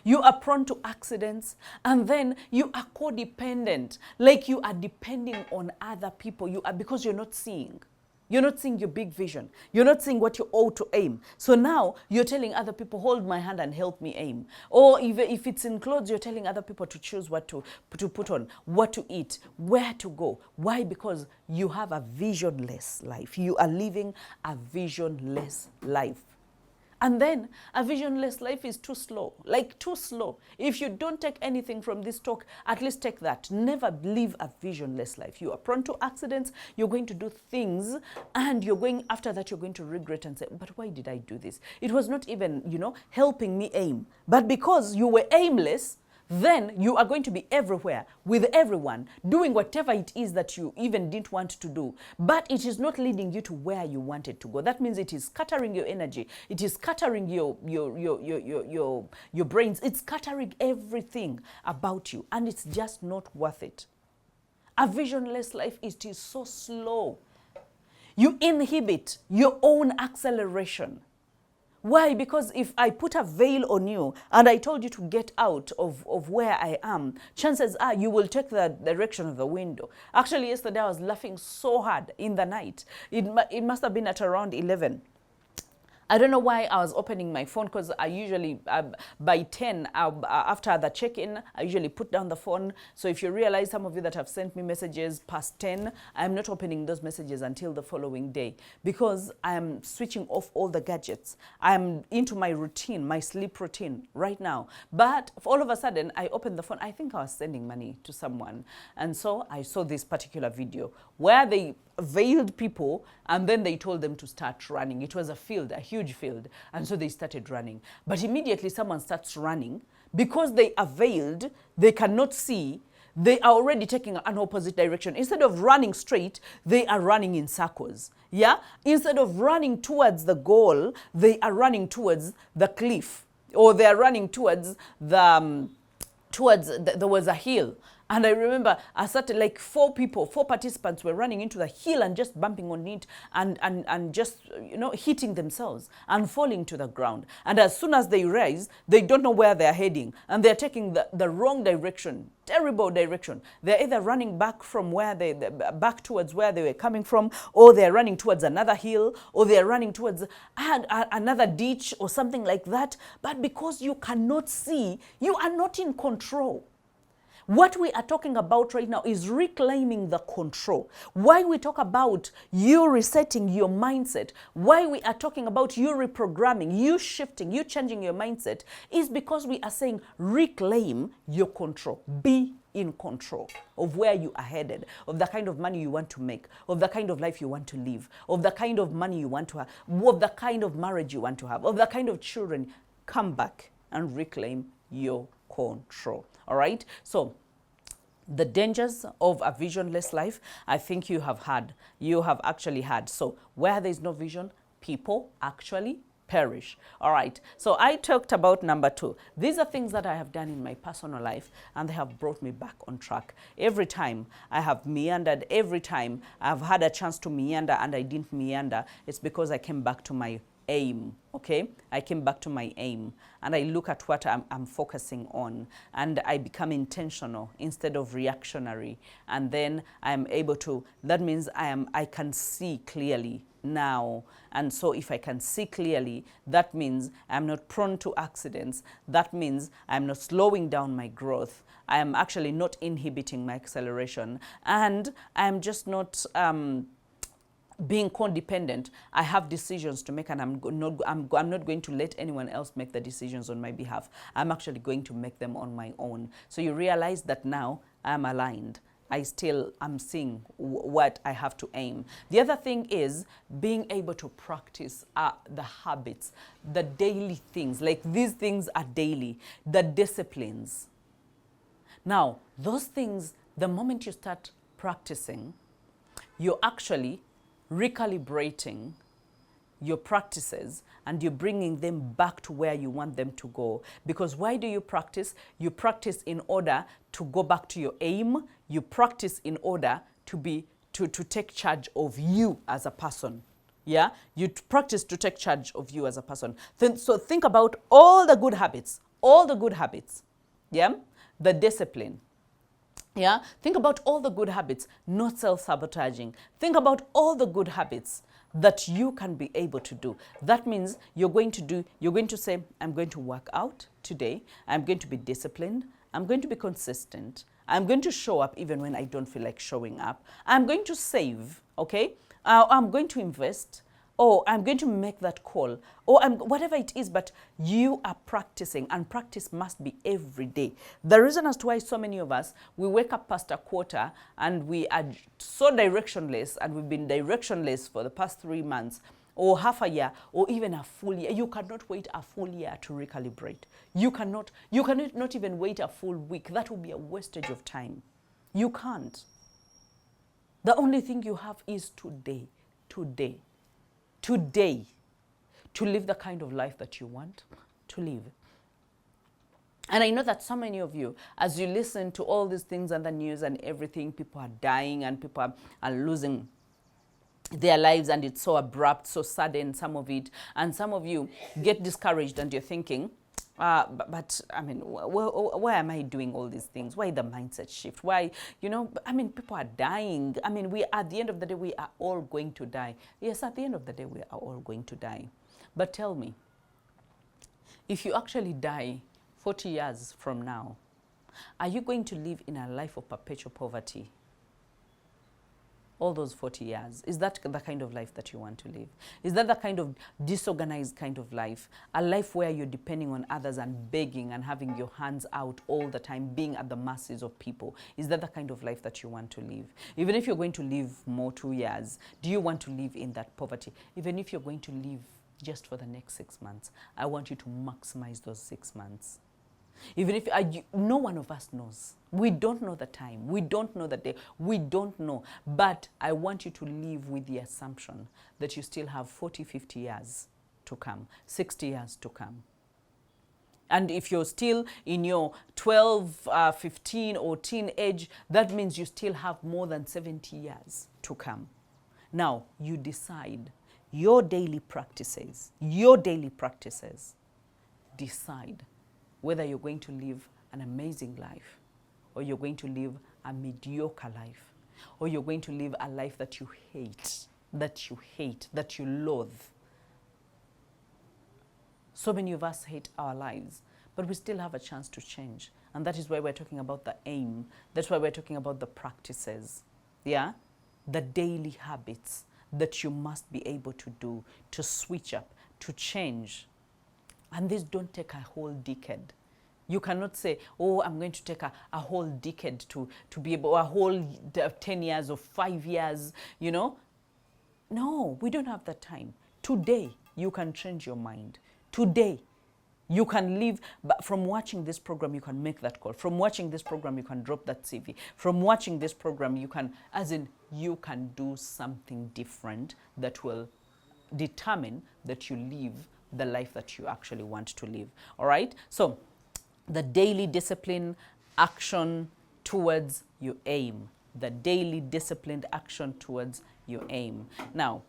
You are prone to accidents, and then you are codependent, like you are depending on other people. You are, because you're not seeing. You're not seeing your big vision. You're not seeing what you ought to aim. So now you're telling other people, hold my hand and help me aim. Or if it's in clothes, you're telling other people to choose what to put on, what to eat, where to go. Why? Because you have a visionless life. You are living a visionless life. And then a visionless life is too slow, like too slow. If you don't take anything from this talk, at least take that. Never live a visionless life. You are prone to accidents. You're going to do things, and after that, you're going to regret and say, but why did I do this? It was not even, helping me aim. But because you were aimless, then you are going to be everywhere with everyone, doing whatever it is that you even didn't want to do. But it is not leading you to where you wanted to go. That means it is scattering your energy. It is scattering your brains. It's scattering everything about you. And it's just not worth it. A visionless life, it is so slow. You inhibit your own acceleration. Why? Because if I put a veil on you and I told you to get out of where I am, chances are you will take the direction of the window. Actually, yesterday I was laughing so hard in the night. It must have been at around 11. I don't know why I was opening my phone, because I usually, by 10, after the check-in, I usually put down the phone. So if you realize, some of you that have sent me messages past 10, I'm not opening those messages until the following day, because I'm switching off all the gadgets. I'm into my routine, my sleep routine right now. But all of a sudden, I opened the phone. I think I was sending money to someone. And so I saw this particular video where they veiled people and then they told them to start running. It was a field, a huge field, and so they started running. But immediately someone starts running. Because they are veiled, they cannot see, they are already taking an opposite direction. Instead of running straight, they are running in circles. Yeah? Instead of running towards the goal, they are running towards the cliff, or they are running towards there was a hill. And I remember I started, like, four participants were running into the hill and just bumping on it and just, hitting themselves and falling to the ground. And as soon as they rise, they don't know where they're heading. And they're taking the wrong direction, terrible direction. They're either running back from back towards where they were coming from, or they're running towards another hill, or they're running towards another ditch or something like that. But because you cannot see, you are not in control. What we are talking about right now is reclaiming the control. Why we talk about you resetting your mindset, why we are talking about you reprogramming, you shifting, you changing your mindset, is because we are saying reclaim your control. Be in control of where you are headed, of the kind of money you want to make, of the kind of life you want to live, of the kind of money you want to have, of the kind of marriage you want to have, of the kind of children. Come back and reclaim your control. All right? So the dangers of a visionless life, I think you have actually had. So where there is no vision, people actually perish. All right. So I talked about number 2. These are things that I have done in my personal life, and they have brought me back on track. Every time I have meandered, every time I've had a chance to meander and I didn't meander, it's because I came back to my aim. Okay, I came back to my aim and I look at what I'm focusing on, and I become intentional instead of reactionary, and then I'm able to, that means I can see clearly now. And so if I can see clearly, that means I'm not prone to accidents. That means I'm not slowing down my growth. I am actually not inhibiting my acceleration, and I'm just not being codependent. I have decisions to make, and I'm not going to let anyone else make the decisions on my behalf. I'm actually going to make them on my own. So you realize that now I'm aligned. I'm seeing what I have to aim. The other thing is being able to practice the habits, the daily things. Like, these things are daily, the disciplines. Now, those things, the moment you start practicing, you're actually recalibrating your practices, and you're bringing them back to where you want them to go. Because why do you practice? You practice in order to go back to your aim. You practice in order to take charge of you as a person. Yeah? You practice to take charge of you as a person. So think about all the good habits. Yeah? The discipline. Yeah? Think about all the good habits, not self-sabotaging. Think about all the good habits that you can be able to do. That means you're going to say, I'm going to work out today. I'm going to be disciplined. I'm going to be consistent. I'm going to show up even when I don't feel like showing up. I'm going to save, okay? I'm going to invest. Or I'm going to make that call, or whatever it is, but you are practicing, and practice must be every day. The reason as to why so many of us, we wake up past a quarter and we are so directionless, and we've been directionless for the past 3 months, or half a year, or even a full year. You cannot wait a full year to recalibrate. You cannot not even wait a full week. That will be a wastage of time. You can't. The only thing you have is today, to live the kind of life that you want to live. And I know that so many of you, as you listen to all these things on the news and everything, people are dying and people are losing their lives, and it's so abrupt, so sudden, some of it, and some of you get discouraged and you're thinking, but I mean, why am I doing all these things? Why the mindset shift? Why, you know, I mean, people are dying. I mean, at the end of the day, we are all going to die. Yes, at the end of the day, we are all going to die. But tell me, if you actually die 40 years from now, are you going to live in a life of perpetual poverty? All those 40 years, is that the kind of life that you want to live? Is that the kind of disorganized kind of life? A life where you're depending on others and begging and having your hands out all the time, being at the mercies of people? Is that the kind of life that you want to live? Even if you're going to live more 2 years, do you want to live in that poverty? Even if you're going to live just for the next 6 months, I want you to maximize those 6 months. Even if no one of us knows. We don't know the time. We don't know the day. We don't know. But I want you to live with the assumption that you still have 40, 50 years to come, 60 years to come. And if you're still in your 12, 15 or teen age, that means you still have more than 70 years to come. Now, you decide your daily practices, decide whether you're going to live an amazing life, or you're going to live a mediocre life, or you're going to live a life that you hate, that you loathe. So many of us hate our lives, but we still have a chance to change. And that is why we're talking about the aim. That's why we're talking about the practices, yeah? The daily habits that you must be able to do, to switch up, to change. And these don't take a whole decade. You cannot say, oh, I'm going to take a whole decade to be able, a whole 10 years or 5 years, you know. No, we don't have that time. Today, you can change your mind. Today, you can live. But from watching this program, you can make that call. From watching this program, you can drop that CV. From watching this program, you can, you can do something different that will determine that you live the life that you actually want to live. All right? So the daily discipline action towards your aim. The daily disciplined action towards your aim. Now,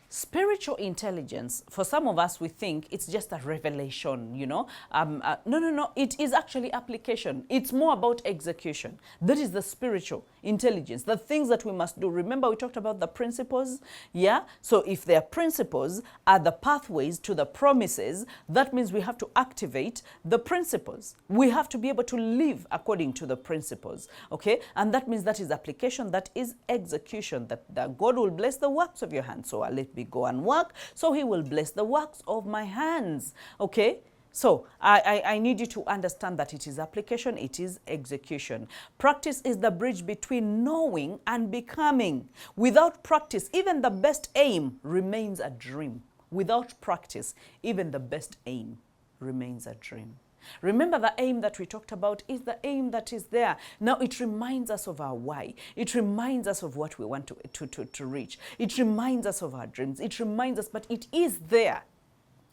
spiritual intelligence, for some of us, we think it's just a revelation, you know. No. It is actually application. It's more about execution. That is the spiritual intelligence, the things that we must do. Remember, we talked about the principles, yeah? So if their principles are the pathways to the promises, that means we have to activate the principles. We have to be able to live according to the principles, okay? And that means that is application, that is execution, that God will bless the works of your hands. So let me go and work, so he will bless the works of my hands, okay? So I need you to understand that it is application, it is execution. Practice is the bridge between knowing and becoming. Without practice, even the best aim remains a dream. Without practice, even the best aim remains a dream. Remember, the aim that we talked about is the aim that is there. Now, it reminds us of our why. It reminds us of what we want to reach. It reminds us of our dreams. It reminds us, but it is there,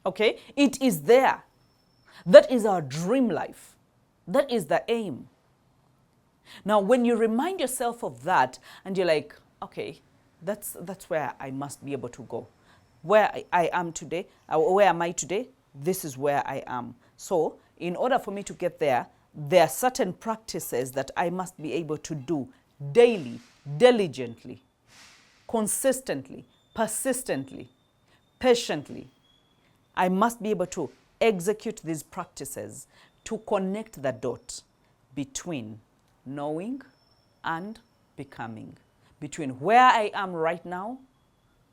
okay? It is there. That is our dream life. That is the aim. Now, when you remind yourself of that and you're like, okay, that's where I must be able to go. Where I am today, where am I today? This is where I am. So, in order for me to get there, there are certain practices that I must be able to do daily, diligently, consistently, persistently, patiently. I must be able to execute these practices to connect the dot between knowing and becoming, between where I am right now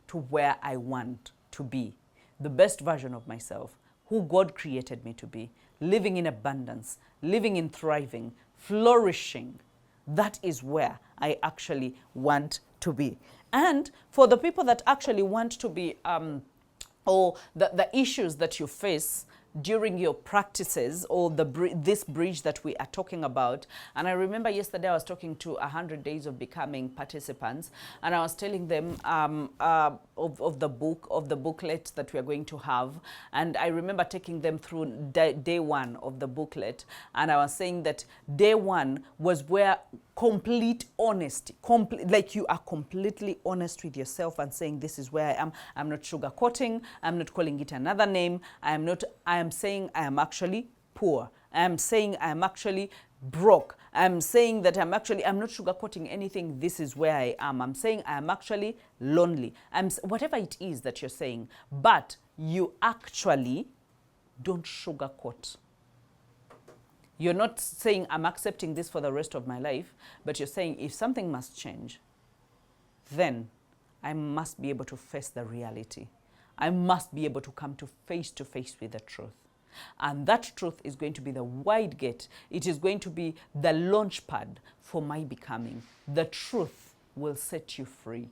to where I want to be, the best version of myself, who God created me to be, living in abundance, living in thriving, flourishing. That is where I actually want to be. And for the people that actually want to be, or the issues that you face during your practices, or this bridge that we are talking about. And I remember yesterday I was talking to 100 Days of Becoming participants, and I was telling them of the booklet that we are going to have. And I remember taking them through day one of the booklet, and I was saying that day one was where complete honesty, like you are completely honest with yourself and saying, this is where I am. I'm not sugarcoating. I'm not calling it another name. I am saying I am actually poor. I am saying I am actually broke. I'm saying that I'm not sugarcoating anything. This is where I am. I'm saying I am actually lonely. Whatever it is that you're saying, but you actually don't sugarcoat. You're not saying I'm accepting this for the rest of my life, but you're saying if something must change, then I must be able to face the reality. I must be able to come to face with the truth. And that truth is going to be the wide gate. It is going to be the launch pad for my becoming. The truth will set you free.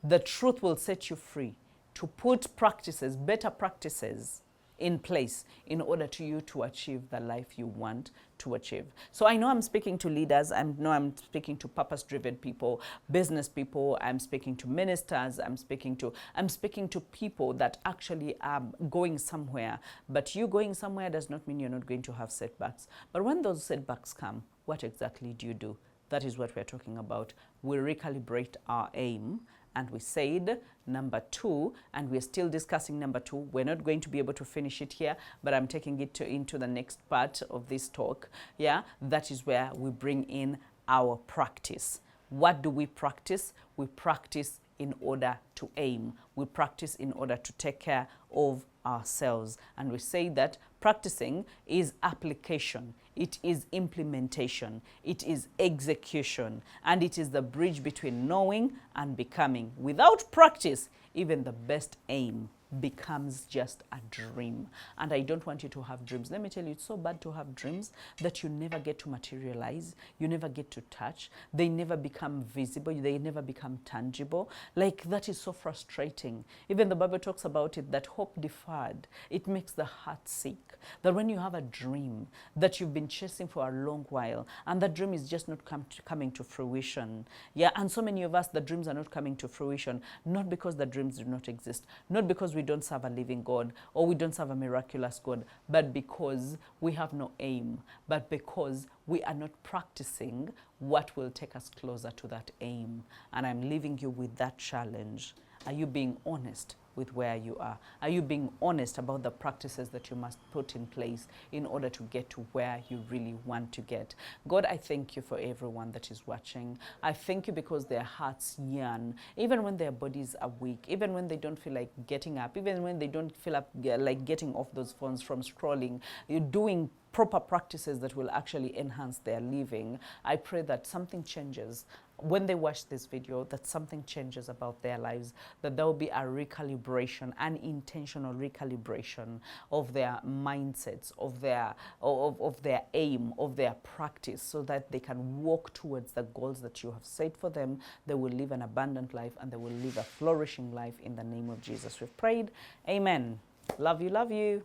The truth will set you free to put practices, better practices in place in order to you to achieve the life you want to achieve. So I know I'm speaking to leaders. I know I'm speaking to purpose-driven people, business people. I'm speaking to ministers. I'm speaking to people that actually are going somewhere. But you going somewhere does not mean you're not going to have setbacks. But when those setbacks come, what exactly do you do? That is what we're talking about. We recalibrate our aim. And we said number 2, and we're still discussing number 2. We're not going to be able to finish it here, but I'm taking it into the next part of this talk. Yeah, that is where we bring in our practice. What do we practice? We practice in order to aim. We practice in order to take care of ourselves. And we say that practicing is application. It is implementation. It is execution. And it is the bridge between knowing and becoming. Without practice, even the best aim becomes just a dream. And I don't want you to have dreams. Let me tell you, it's so bad to have dreams that you never get to materialize, you never get to touch, they never become visible, they never become tangible. Like, that is so frustrating. Even the Bible talks about it, that hope deferred, it makes the heart sick. That when you have a dream that you've been chasing for a long while, and that dream is just not coming to fruition. Yeah, and so many of us, the dreams are not coming to fruition, not because the dreams do not exist, not because we don't serve a living God or we don't serve a miraculous God, but because we have no aim, but because we are not practicing what will take us closer to that aim. And I'm leaving you with that challenge. Are you being honest with where you are? Are you being honest about the practices that you must put in place in order to get to where you really want to get? God, I thank you for everyone that is watching. I thank you because their hearts yearn, even when their bodies are weak, even when they don't feel like getting up, even when they don't feel like getting off those phones from scrolling. You're doing proper practices that will actually enhance their living. I pray that something changes when they watch this video, that something changes about their lives, that there will be a recalibration, an intentional recalibration of their mindsets, of their aim, of their practice, so that they can walk towards the goals that you have set for them. They will live an abundant life and they will live a flourishing life in the name of Jesus. We've prayed. Amen. Love you, love you.